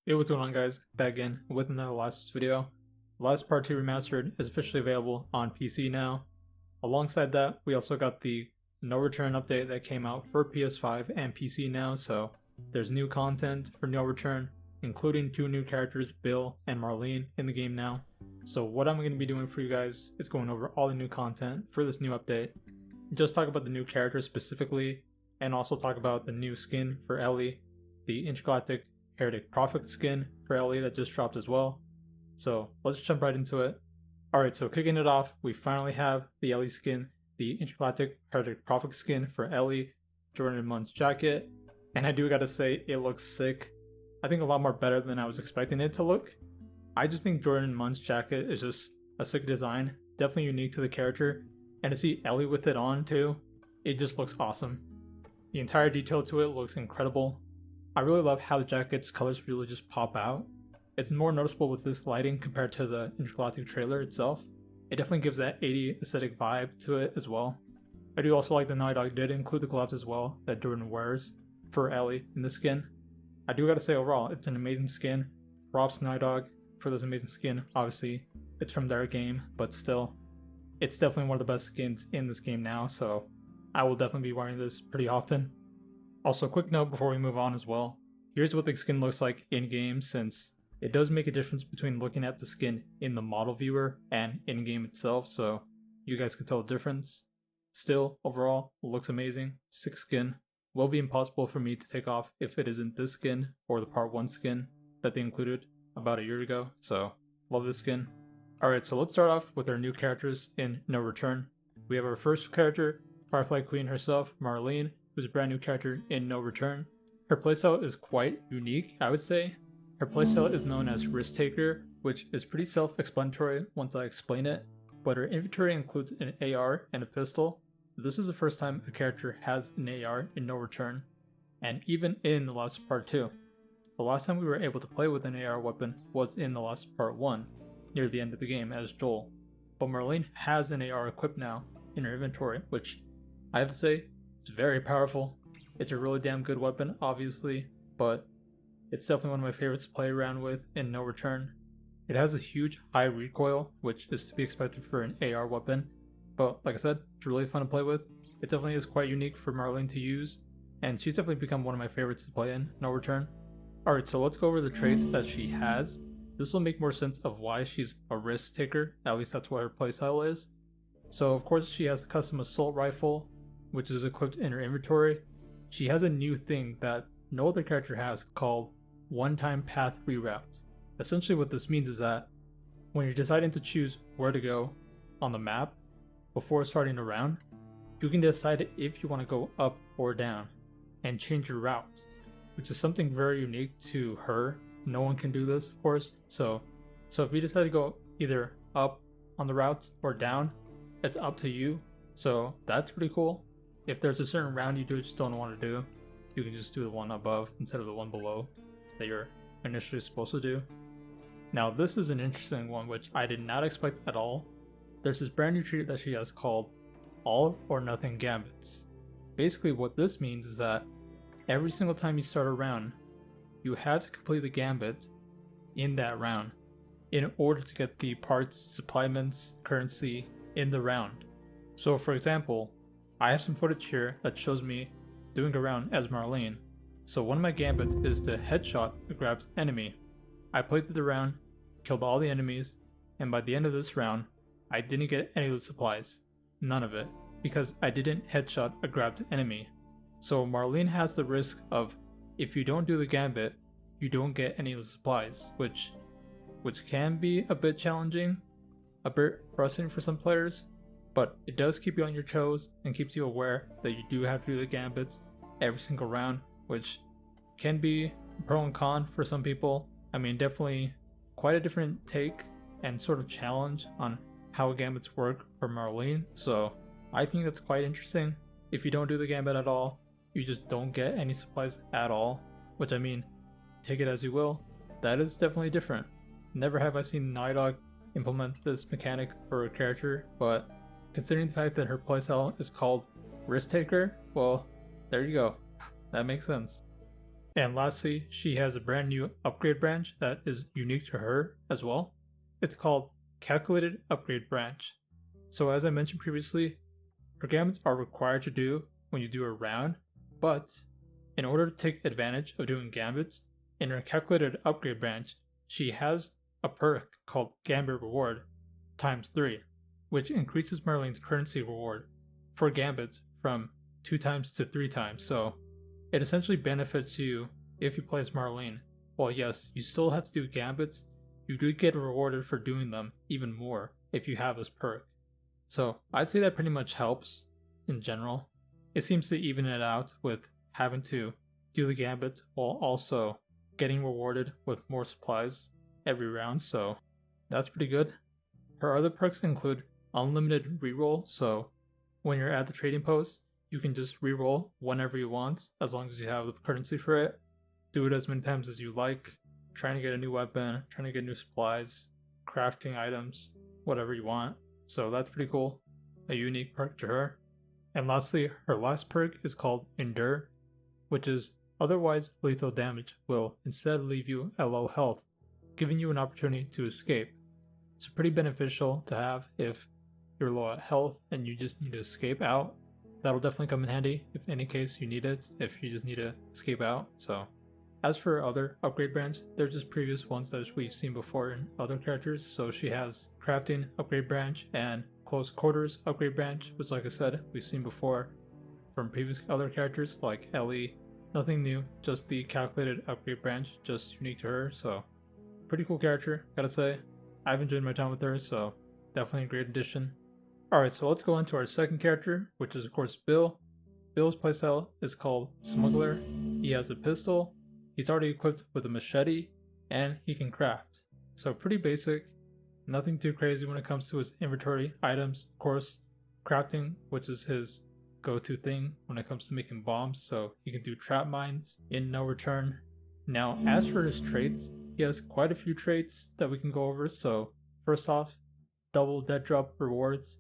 Hey, what's going on, guys? Back in with another last video. Last Part 2 Remastered is officially available on PC now. Alongside that, we also got the No Return update that came out for PS5 and PC now, so there's new content for No Return, including two new characters, Bill and Marlene, in the game now. So what I'm going to be doing for you guys is going over all the new content for this new update, just talk about the new characters specifically, and also talk about the new skin for Ellie, the Intergalactic Heretic Prophet skin for Ellie that just dropped as well. So let's jump right into it. Alright, so kicking it off, we finally have the Ellie skin, the Intergalactic Heretic Prophet skin for Ellie, Jordan Munn's jacket, and I do gotta say, it looks sick. I think a lot more better than I was expecting it to look. I just think Jordan Munn's jacket is just a sick design, definitely unique to the character, and to see Ellie with it on too, it just looks awesome. The entire detail to it looks incredible. I really love how the jacket's colors really just pop out. It's more noticeable with this lighting compared to the Intergalactic trailer itself. It definitely gives that 80s aesthetic vibe to it as well. I do also like the Naughty Dog did include the gloves as well that Jordan wears for Ellie in the skin. I do gotta say overall, it's an amazing skin. Props to Naughty Dog for this amazing skin. Obviously, it's from their game, but still, it's definitely one of the best skins in this game now, so I will definitely be wearing this pretty often. Also, quick note before we move on as well, here's what the skin looks like in-game, since it does make a difference between looking at the skin in the model viewer and in-game itself, so you guys can tell the difference. Still, overall, it looks amazing. Sick skin. Will be impossible for me to take off if it isn't this skin or the part 1 skin that they included about a year ago, so love this skin. Alright, so let's start off with our new characters in No Return. We have our first character, Firefly Queen herself, Marlene, who's a brand new character in No Return. Her playstyle is quite unique, I would say. Her playstyle is known as Risk Taker, which is pretty self-explanatory once I explain it, but her inventory includes an AR and a pistol. This is the first time a character has an AR in No Return, and even in The Last Part 2. The last time we were able to play with an AR weapon was in The Last Part 1, near the end of the game as Joel. But Marlene has an AR equipped now in her inventory, which I have to say, it's very powerful. It's a really damn good weapon, obviously, but it's definitely one of my favorites to play around with in No Return. It has a huge high recoil, which is to be expected for an AR weapon, but like I said, it's really fun to play with. It definitely is quite unique for Marlene to use, and she's definitely become one of my favorites to play in No Return. Alright, so let's go over the traits that she has. This will make more sense of why she's a risk taker, at least that's what her playstyle is. So of course she has a custom assault rifle, which is equipped in her inventory. She has a new thing that no other character has called one-time path reroute. Essentially what this means is that when you're deciding to choose where to go on the map before starting a round, you can decide if you want to go up or down and change your route, which is something very unique to her. No one can do this, of course. So if you decide to go either up on the routes or down, it's up to you. So that's pretty cool. If there's a certain round you just don't want to do, you can just do the one above instead of the one below that you're initially supposed to do. Now this is an interesting one which I did not expect at all. There's this brand new trait that she has called All or Nothing Gambits. Basically what this means is that every single time you start a round, you have to complete the gambit in that round in order to get the parts, supplements, currency in the round. So for example, I have some footage here that shows me doing a round as Marlene. So one of my gambits is to headshot a grabbed enemy. I played through the round, killed all the enemies, and by the end of this round, I didn't get any of the supplies. None of it, because I didn't headshot a grabbed enemy. So Marlene has the risk of, if you don't do the gambit, you don't get any of the supplies, which can be a bit challenging, a bit frustrating for some players, but it does keep you on your toes and keeps you aware that you do have to do the gambits every single round, which can be pro and con for some people. I mean, definitely quite a different take and sort of challenge on how gambits work for Marlene, so I think that's quite interesting. If you don't do the gambit at all, you just don't get any supplies at all, which I mean, take it as you will, that is definitely different. Never have I seen Naughty Dog implement this mechanic for a character, but considering the fact that her playstyle is called Risk Taker, well, there you go. That makes sense. And lastly, she has a brand new upgrade branch that is unique to her as well. It's called Calculated Upgrade Branch. So as I mentioned previously, her gambits are required to do when you do a round, but in order to take advantage of doing gambits, in her Calculated Upgrade Branch, she has a perk called Gambit Reward times 3, which increases Marlene's currency reward for gambits from 2 times to 3 times. So it essentially benefits you if you play as Marlene. While yes, you still have to do gambits, you do get rewarded for doing them even more if you have this perk. So I'd say that pretty much helps in general. It seems to even it out with having to do the gambit while also getting rewarded with more supplies every round, so that's pretty good. Her other perks include unlimited reroll, so when you're at the trading post, you can just reroll whenever you want, as long as you have the currency for it. Do it as many times as you like, trying to get a new weapon, trying to get new supplies, crafting items, whatever you want. So that's pretty cool, a unique perk to her. And lastly, her last perk is called Endure, which is otherwise lethal damage will instead leave you at low health, giving you an opportunity to escape. It's pretty beneficial to have if you're low at health and you just need to escape out. That'll definitely come in handy if any case you need it, if you just need to escape out. So as for other upgrade branch, they're just previous ones that we've seen before in other characters. So she has crafting upgrade branch and close quarters upgrade branch, which like I said, we've seen before from previous other characters like Ellie. Nothing new, just the calculated upgrade branch, just unique to her. So pretty cool character, gotta say. I've enjoyed my time with her, so definitely a great addition. Alright, so let's go into our second character, which is of course Bill. Bill's playstyle is called Smuggler. He has a pistol, he's already equipped with a machete, and he can craft. So pretty basic, nothing too crazy when it comes to his inventory items. Of course, crafting, which is his go-to thing when it comes to making bombs, so he can do trap mines in no return. Now, as for his traits, he has quite a few traits that we can go over. So first off, double dead drop rewards.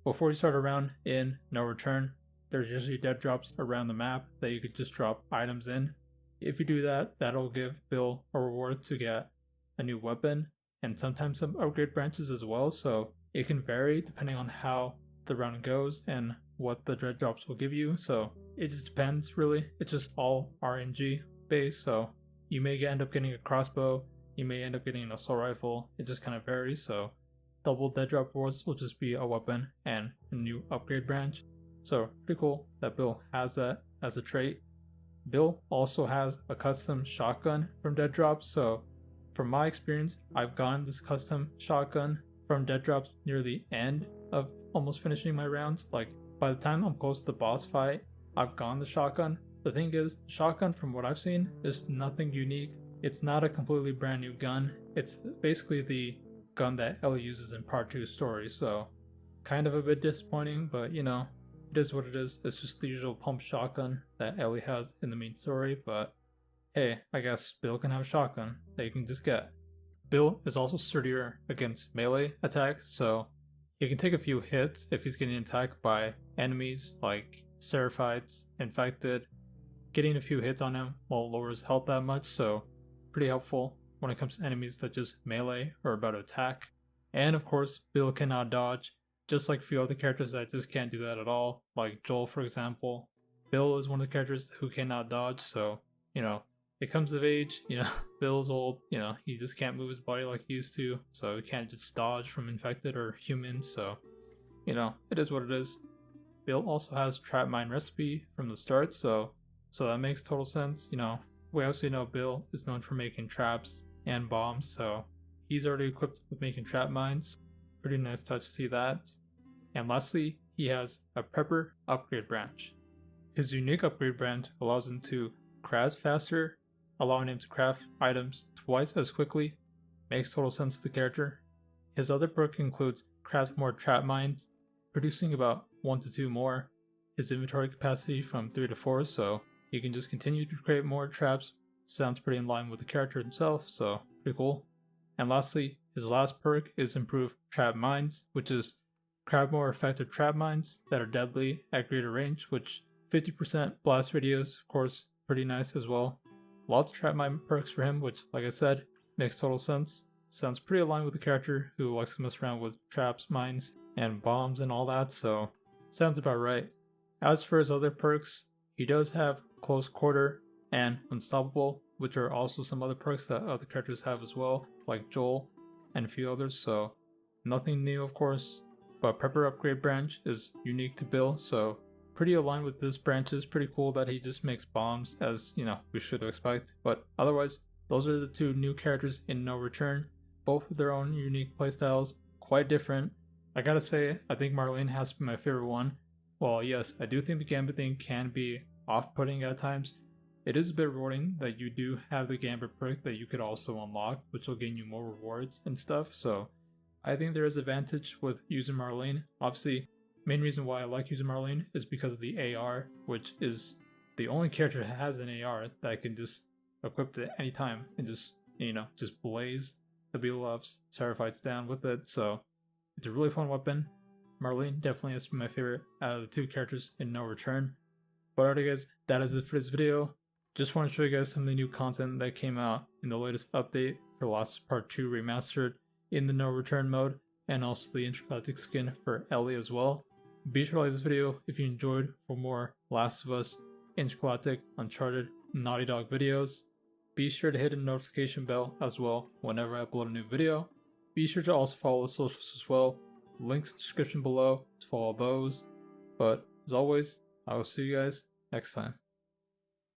Before you start a round in no return, there's usually dead drops around the map that you could just drop items in. If you do that, that'll give Bill a reward to get a new weapon and sometimes some upgrade branches as well, so it can vary depending on how the round goes and what the dead drops will give you. So it just depends really, it's just all RNG based, so you may end up getting a crossbow, you may end up getting an assault rifle, it just kind of varies. So double dead drop rewards will just be a weapon and a new upgrade branch. So pretty cool that Bill has that as a trait. Bill also has a custom shotgun from dead drops, so from my experience, I've gotten this custom shotgun from dead drops near the end of almost finishing my rounds. Like by the time I'm close to the boss fight, I've gotten the shotgun. The thing is, the shotgun from what I've seen is nothing unique. It's not a completely brand new gun. It's basically the gun that Ellie uses in part 2 story, so kind of a bit disappointing, but you know, it is what it is. It's just the usual pump shotgun that Ellie has in the main story, but hey, I guess Bill can have a shotgun that you can just get. Bill is also sturdier against melee attacks, so he can take a few hits if he's getting attacked by enemies like Seraphites, Infected. Getting a few hits on him won't lower his health that much, so pretty helpful when it comes to enemies that just melee or about to attack. And of course, Bill cannot dodge, just like a few other characters that just can't do that at all, like Joel for example. Bill is one of the characters who cannot dodge, so, you know, it comes of age, you know, Bill's old, you know, he just can't move his body like he used to, so he can't just dodge from infected or humans, so, you know, it is what it is. Bill also has trap mine recipe from the start, so that makes total sense. You know, we also know Bill is known for making traps and bombs, so he's already equipped with making trap mines. Pretty nice touch to see that. And lastly, he has a Prepper upgrade branch. His unique upgrade branch allows him to craft faster, allowing him to craft items twice as quickly. Makes total sense to the character. His other perk includes craft more trap mines, producing about 1 to 2 more. His inventory capacity from 3 to 4, so he can just continue to create more traps. Sounds pretty in line with the character himself, so pretty cool. And lastly, his last perk is improve trap mines, which is craft more effective trap mines that are deadly at greater range, which 50% blast radius, of course, pretty nice as well. lots of trap mine perks for him, which, like I said, makes total sense. Sounds pretty aligned with the character who likes to mess around with traps, mines, and bombs and all that, so sounds about right. As for his other perks, he does have Close Quarter and Unstoppable, which are also some other perks that other characters have as well, like Joel and a few others, so nothing new of course. But Prepper Upgrade branch is unique to Bill, so pretty aligned with this branch. Is pretty cool that he just makes bombs, as you know, we should expect. But otherwise, those are the two new characters in No Return, both with their own unique playstyles, quite different. I gotta say, I think Marlene has to be my favorite one. While yes, I do think the Gambit thing can be off-putting at times, it is a bit rewarding that you do have the Gambit perk that you could also unlock, which will gain you more rewards and stuff, so I think there is advantage with using Marlene. Obviously, main reason why I like using Marlene is because of the AR, which is the only character that has an AR that I can just equip at any time and just, you know, just blaze the Beetlejuice Terrifieds down with it, so it's a really fun weapon. Marlene definitely has been my favorite out of the two characters in No Return. But alright guys, that is it for this video. Just want to show you guys some of the new content that came out in the latest update for Last Part 2 Remastered in the No Return mode, and also the Intergalactic skin for Ellie as well. Be sure to like this video if you enjoyed for more Last of Us, Intergalactic, Uncharted, Naughty Dog videos. Be sure to hit the notification bell as well whenever I upload a new video. Be sure to also follow the socials as well. Links in the description below to follow those. But as always, I will see you guys next time.